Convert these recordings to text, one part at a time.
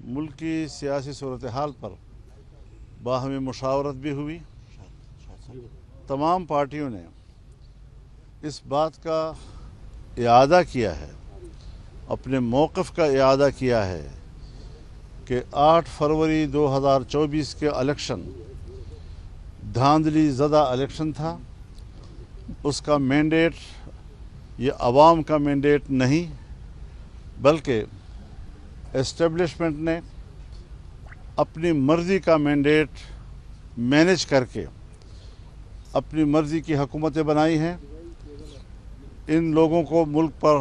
ملک کی سیاسی صورتحال پر باہمی مشاورت بھی ہوئی۔ تمام پارٹیوں نے اس بات کا اعادہ کیا ہے، اپنے موقف کا اعادہ کیا ہے کہ 8 فروری 2024 کے الیکشن دھاندلی زدہ الیکشن تھا۔ اس کا مینڈیٹ یہ عوام کا مینڈیٹ نہیں، بلکہ اسٹیبلشمنٹ نے اپنی مرضی کا مینڈیٹ مینیج کر کے اپنی مرضی کی حکومتیں بنائی ہیں۔ ان لوگوں کو ملک پر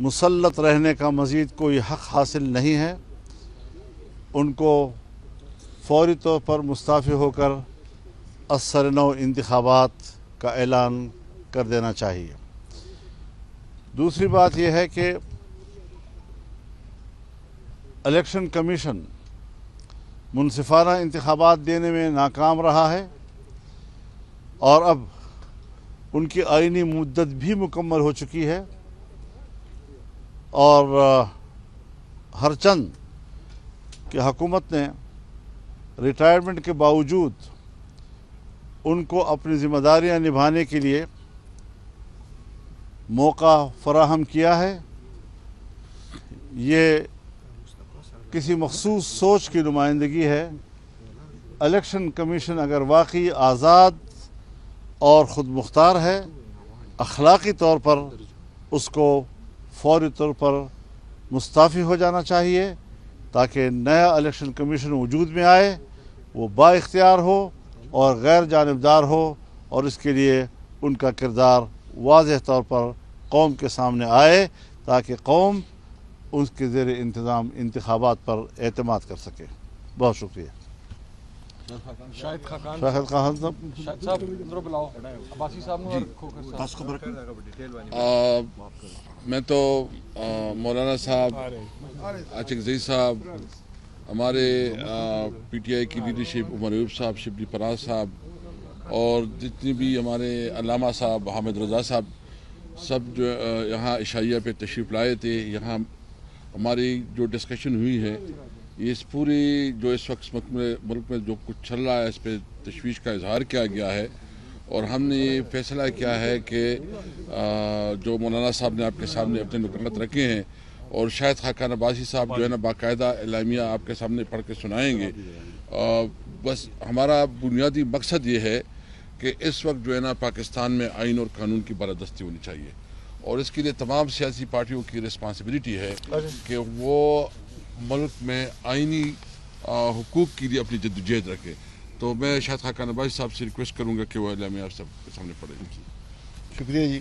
مسلط رہنے کا مزید کوئی حق حاصل نہیں ہے۔ ان کو فوری طور پر مستعفی ہو کر اثر نو انتخابات کا اعلان کر دینا چاہیے۔ دوسری بات یہ ہے کہ الیکشن کمیشن منصفانہ انتخابات دینے میں ناکام رہا ہے، اور اب ان کی آئینی مدت بھی مکمل ہو چکی ہے، اور ہر چند کہ حکومت نے ریٹائرمنٹ کے باوجود ان کو اپنی ذمہ داریاں نبھانے کے لیے موقع فراہم کیا ہے۔ یہ کسی مخصوص سوچ کی نمائندگی ہے۔ الیکشن کمیشن اگر واقعی آزاد اور خود مختار ہے، اخلاقی طور پر اس کو فوری طور پر مستعفی ہو جانا چاہیے، تاکہ نیا الیکشن کمیشن وجود میں آئے، وہ با اختیار ہو اور غیر جانبدار ہو، اور اس کے لیے ان کا کردار واضح طور پر قوم کے سامنے آئے، تاکہ قوم اس کے زیر انتظام انتخابات پر اعتماد کر سکے۔ بہت شکریہ۔ شاہد خاقان صاحب میں تو مولانا صاحب، عاشق زئی صاحب، ہمارے پی ٹی آئی کی لیڈرشپ، عمر ایوب صاحب، شبلی پراز صاحب، اور جتنی بھی ہمارے علامہ صاحب، حامد رضا صاحب، سب جو یہاں عشائیہ پہ تشریف لائے تھے۔ یہاں ہماری جو ڈسکشن ہوئی ہے، یہ اس پوری جو اس وقت ملک میں جو کچھ چل رہا ہے، اس پہ تشویش کا اظہار کیا گیا ہے، اور ہم نے یہ فیصلہ کیا ہے کہ جو مولانا صاحب نے آپ کے سامنے اپنے نکات رکھے ہیں، اور شاہد خاقان عباسی صاحب جو ہے نا باقاعدہ اعلامیہ آپ کے سامنے پڑھ کے سنائیں گے۔ بس ہمارا بنیادی مقصد یہ ہے کہ اس وقت جو ہے نا پاکستان میں آئین اور قانون کی بالادستی ہونی چاہیے، اور اس کے لیے تمام سیاسی پارٹیوں کی رسپانسبلٹی ہے کہ وہ ملک میں آئینی حقوق کے لیے اپنی جدوجہد رکھے۔ تو میں شاہد خاقان عباسی صاحب سے ریکویسٹ کروں گا کہ وہ اعلامیہ آپ سب کے سامنے پڑھیں۔ شکریہ جی۔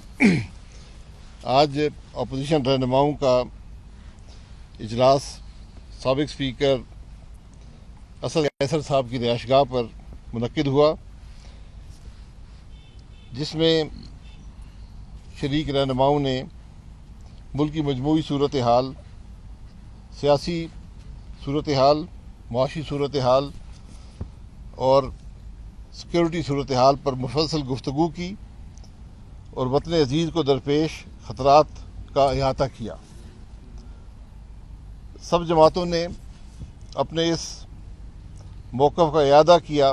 آج اپوزیشن رہنماؤں کا اجلاس سابق اسپیکر اسد قیصر صاحب کی رہائش گاہ پر منعقد ہوا، جس میں شریک رہنماؤں نے ملک کی مجموعی صورتحال، سیاسی صورتحال، معاشی صورتحال اور سیکورٹی صورتحال پر مفصل گفتگو کی، اور وطن عزیز کو درپیش خطرات کا احاطہ کیا۔ سب جماعتوں نے اپنے اس موقف کا اعادہ کیا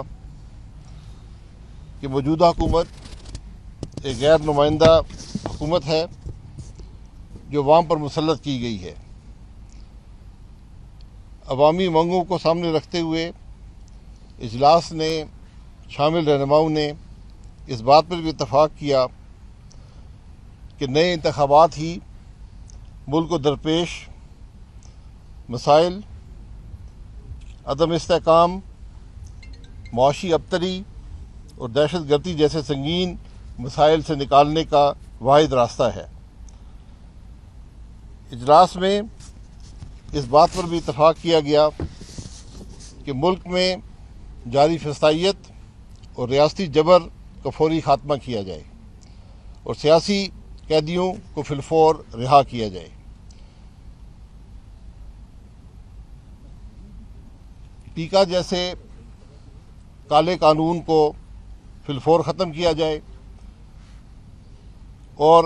کہ موجودہ حکومت ایک غیر نمائندہ حکومت ہے جو عوام پر مسلط کی گئی ہے۔ عوامی منگوں کو سامنے رکھتے ہوئے اجلاس نے شامل رہنماؤں نے اس بات پر بھی اتفاق کیا کہ نئے انتخابات ہی ملک کو درپیش مسائل، عدم استحکام، معاشی ابتری اور دہشت گردی جیسے سنگین مسائل سے نکالنے کا واحد راستہ ہے۔ اجلاس میں اس بات پر بھی اتفاق کیا گیا کہ ملک میں جاری فسادیت اور ریاستی جبر کا فوری خاتمہ کیا جائے، اور سیاسی قیدیوں کو فی الفور رہا کیا جائے۔ ٹیکا جیسے کالے قانون کو فی الفور ختم کیا جائے، اور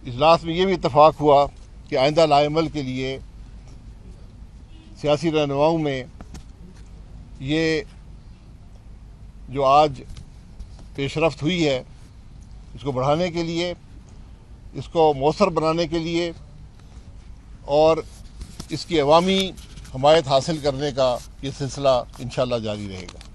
اجلاس میں یہ بھی اتفاق ہوا کہ آئندہ لائے عمل کے لیے سیاسی رہنماؤں میں یہ جو آج پیش رفت ہوئی ہے اس کو بڑھانے کے لیے، اس کو مؤثر بنانے کے لیے اور اس کی عوامی حمایت حاصل کرنے کا یہ سلسلہ انشاءاللہ جاری رہے گا۔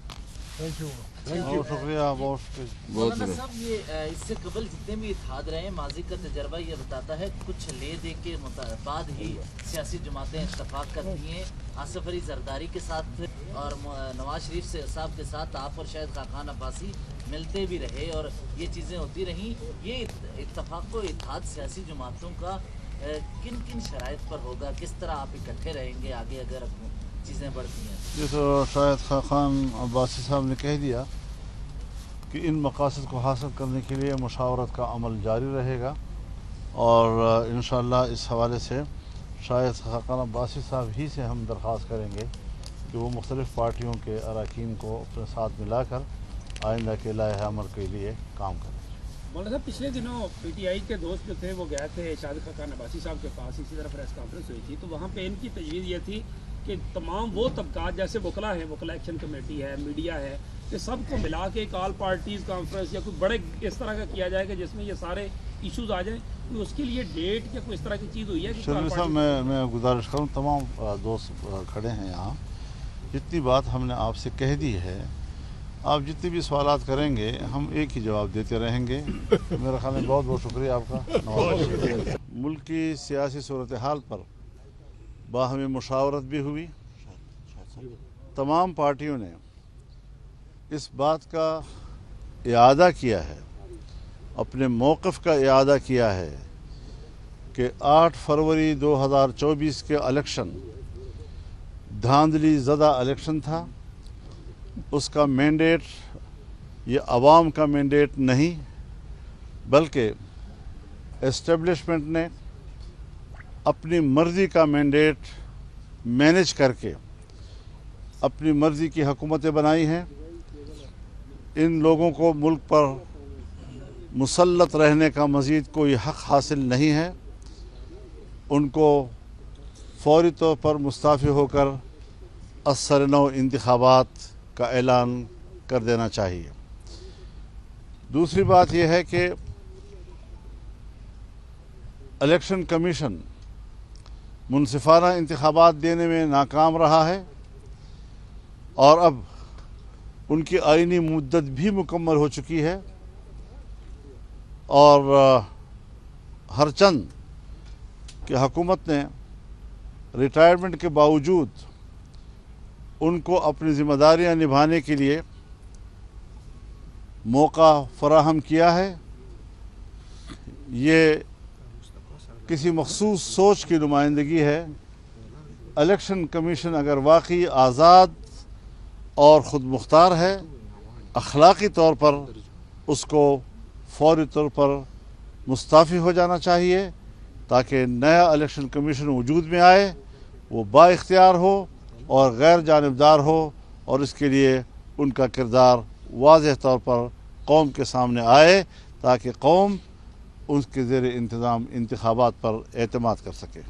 بہت شکریہ، بہت مولانا صاحب، یہ اس سے قبل جتنے بھی اتحاد رہے ہیں، ماضی کا تجربہ یہ بتاتا ہے کچھ لے دے کے بعد ہی سیاسی جماعتیں اتفاق کرتی ہیں۔ آصف علی زرداری کے ساتھ اور نواز شریف صاحب کے ساتھ آپ اور شاہد خاقان عباسی ملتے بھی رہے اور یہ چیزیں ہوتی رہیں۔ یہ اتفاق و اتحاد سیاسی جماعتوں کا کن کن شرائط پر ہوگا؟ کس طرح آپ اکٹھے رہیں گے آگے اگر چیزیں بڑھتی ہیں؟ یہ تو شاہد خاقان عباسی صاحب نے کہہ دیا کہ ان مقاصد کو حاصل کرنے کے لیے مشاورت کا عمل جاری رہے گا، اور انشاءاللہ اس حوالے سے شاہد خاقان عباسی صاحب ہی سے ہم درخواست کریں گے کہ وہ مختلف پارٹیوں کے اراکین کو اپنے ساتھ ملا کر آئندہ کے لائحہ عمل کے لیے کام کریں۔ مولانا صاحب، پچھلے دنوں پی ٹی آئی کے دوست جو تھے وہ گئے تھے شاہد خاقان عباسی صاحب کے پاس، اسی طرح پریس کانفرنس ہوئی تھی، تو وہاں پہ ان کی تجویز یہ تھی کہ تمام وہ طبقات جیسے وکلا ہیں، وکلا ایکشن کمیٹی ہے، میڈیا ہے، کہ سب کو ملا کے ایک آل پارٹیز کانفرنس یا کوئی بڑے اس طرح کا کیا جائے کہ جس میں یہ سارے ایشوز آ جائیں۔ اس کے لیے ڈیٹ یا کوئی اس طرح کی چیز ہوئی ہے؟ شرمیل صاحب، میں گزارش کروں، تمام دوست کھڑے ہیں یہاں، جتنی بات ہم نے آپ سے کہہ دی ہے، آپ جتنی بھی سوالات کریں گے ہم ایک ہی جواب دیتے رہیں گے۔ میرا خیال ہے بہت بہت شکریہ آپ کا۔ ملک کی سیاسی صورتحال پر باہمی مشاورت بھی ہوئی، تمام پارٹیوں نے اس بات کا اعادہ کیا ہے، اپنے موقف کا اعادہ کیا ہے کہ 8 فروری 2024 کے الیکشن دھاندلی زدہ الیکشن تھا، اس کا مینڈیٹ یہ عوام کا مینڈیٹ نہیں بلکہ اسٹیبلشمنٹ نے اپنی مرضی کا مینڈیٹ مینیج کر کے اپنی مرضی کی حکومتیں بنائی ہیں۔ ان لوگوں کو ملک پر مسلط رہنے کا مزید کوئی حق حاصل نہیں ہے، ان کو فوری طور پر مستعفی ہو کر اثر نو انتخابات کا اعلان کر دینا چاہیے۔ دوسری بات یہ ہے کہ الیکشن کمیشن منصفانہ انتخابات دینے میں ناکام رہا ہے، اور اب ان کی آئینی مدت بھی مکمل ہو چکی ہے، اور ہر چند کہ حکومت نے ریٹائرمنٹ کے باوجود ان کو اپنی ذمہ داریاں نبھانے کے لیے موقع فراہم کیا ہے۔ یہ کسی مخصوص سوچ کی نمائندگی ہے۔ الیکشن کمیشن اگر واقعی آزاد اور خود مختار ہے، اخلاقی طور پر اس کو فوری طور پر مستعفی ہو جانا چاہیے تاکہ نیا الیکشن کمیشن وجود میں آئے، وہ با اختیار ہو اور غیر جانبدار ہو، اور اس کے لیے ان کا کردار واضح طور پر قوم کے سامنے آئے تاکہ قوم اس کے زیر انتظام انتخابات پر اعتماد کر سکے۔